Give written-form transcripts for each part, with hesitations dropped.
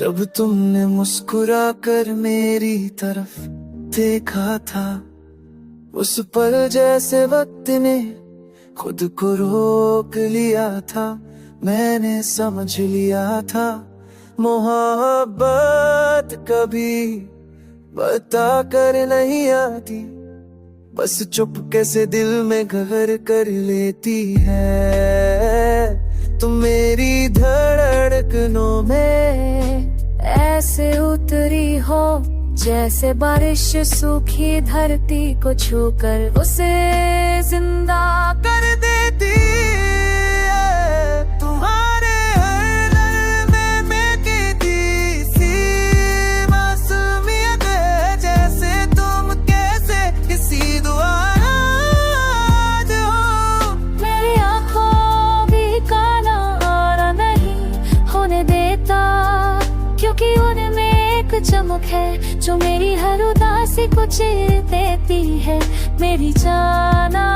जब तुमने मुस्कुरा कर मेरी तरफ देखा था, उस पर जैसे वक्त ने खुद को रोक लिया था। मैंने समझ लिया था मोहब्बत कभी बता कर नहीं आती, बस चुपके से दिल में घर कर लेती है। तुम मेरी धड़कनों में ऐसे उतरी हो जैसे बारिश सूखी धरती को छूकर उसे जिंदा कर देती है। तुम्हारे हर लहर में मैं कैदी सी मासूमियत है, जैसे तुम कैसे किसी दुआरा हो। मेरी आँखों भी काला आरा नहीं होने देता, क्योंकि उनमें एक चमक है जो मेरी हर उदासी को चीर देती है। मेरी जाना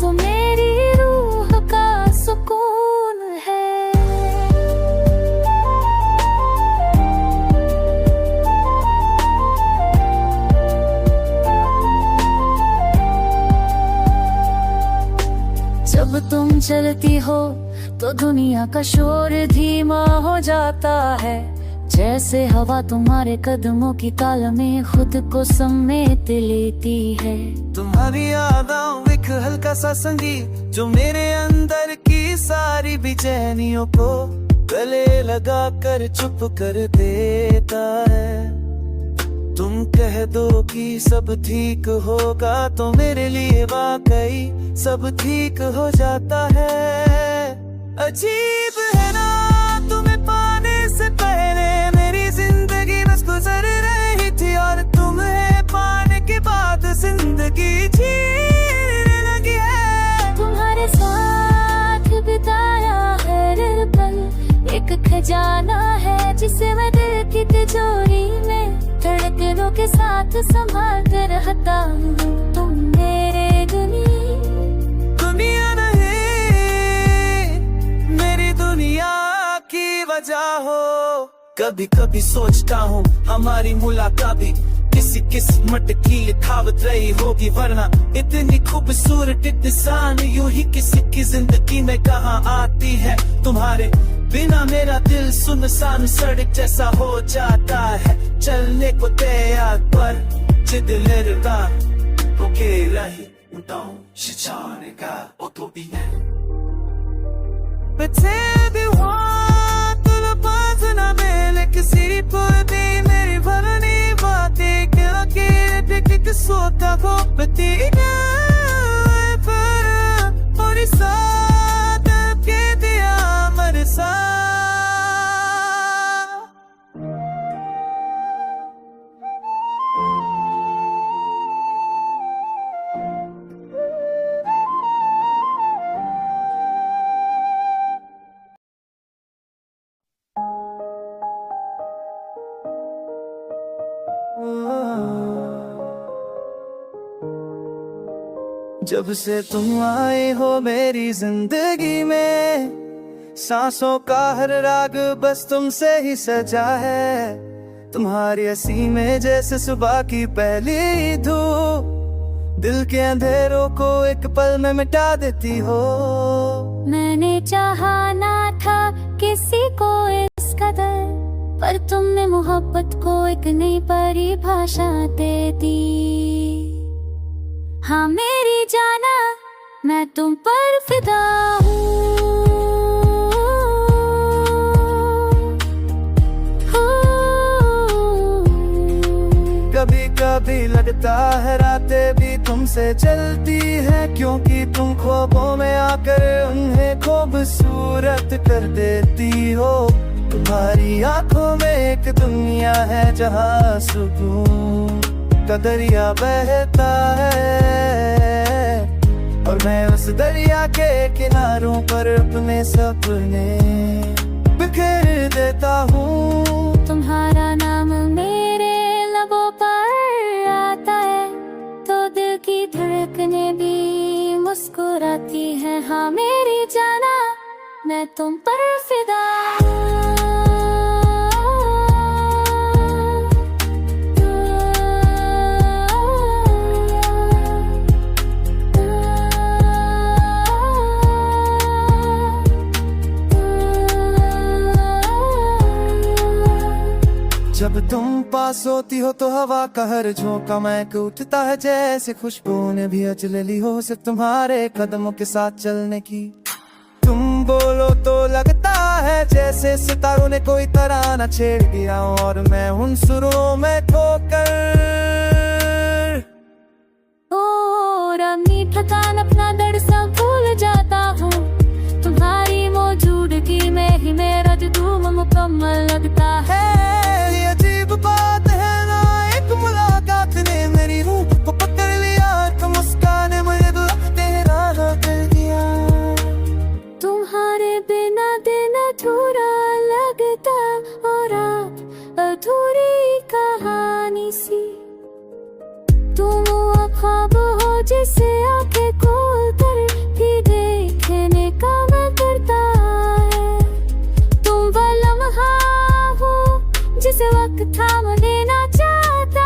तो मेरी रूह का सुकून है। जब तुम चलती हो तो दुनिया का शोर धीमा हो जाता है, जैसे हवा तुम्हारे कदमों की ताल में खुद को समेट लेती है। तुम्हारी यादें एक हल्का सा संगीत जो मेरे अंदर की सारी बेचैनियों को गले लगा कर चुप कर देता है। तुम कह दो कि सब ठीक होगा तो मेरे लिए वाकई सब ठीक हो जाता है। अजीब है ना, तुम्हें पाने से पहले मेरी जिंदगी बस गुजर रही थी, और तुम्हें पाने के बाद जिंदगी जीने लगी है। तुम्हारे साथ बिताया हर पल एक खजाना है, जिसे मैं दिल की तिजोरी में धड़कनों के साथ संभाल कर रखता हूँ। तुम मेरे दुनिया नहीं, मेरी दुनिया की वजह हो। कभी कभी सोचता हूँ हमारी मुलाकात भी किसी किस्मत की लिखावट रही होगी, वरना इतनी खूबसूरत इंसान यूं ही किसी की जिंदगी में कहाँ आती है। तुम्हारे बिना मेरा दिल सुनसान सड़क जैसा हो जाता है, चलने को तैयार पर जिद लड़ता रुके रही undaum 시차니까 오토비네 Baby want to the button I like a city put मेरी भरनी बातें क्या के टिक सोता को बतीना पर और साथ के दिया मर सा। जब से तुम आए हो मेरी जिंदगी में, सांसों का हर राग बस तुमसे ही सजा है। तुम्हारी हंसी में जैसे सुबह की पहली धूप दिल के अंधेरों को एक पल में मिटा देती हो। मैंने चाहा ना था किसी को इस कदर, पर तुमने मोहब्बत को एक नई परिभाषा दे दी। हाँ मेरी जाना मैं तुम पर फिदा हूँ। कभी कभी लगता है रातें भी तुमसे चलती है, क्योंकि तुम ख्वाबों में आकर उन्हें खूबसूरत कर देती हो। तुम्हारी आंखों में एक दुनिया है जहाँ सुकून का दरिया बहता है, और मैं उस दरिया के किनारों पर अपने सपने बिखेर देता हूँ। तुम्हारा नाम मेरे लबों पर आता है तो दिल की धड़कनें भी मुस्कुराती हैं। हाँ मेरी जाना मैं तुम पर फिदा हूँ। पास होती हो तो हवा का हर झोंका महक उठता है, जैसे खुशबू ने भी अचल ली हो सिर्फ तुम्हारे कदमों के साथ चलने की। तुम बोलो तो लगता है जैसे सितारों ने कोई तराना छेड़ दिया, और मैं उन सुरों में खोकर थकान अपना दर्द सब भूल जाता हूँ। तुम्हारी मौजूदगी में ही मेरा जुनून मुकम्मल लगता है। ये अजीब बात है ना, एक मुलाकात ने मेरी रूह को पकड़ लिया, तो मुस्कान मुझे तेरा कर दिया। तुम्हारे बिना दिन अधूरा लगता और रात अधूरी कहानी सी। तुम वो ख्वाब हो जिसे आंखें खोलकर भी देखने का मन करता है। तुम वो लम्हा हो जिसे वक्त थाम लेना चाहता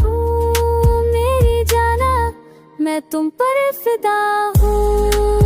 हूँ। मेरी जाना मैं तुम पर फिदा हूँ।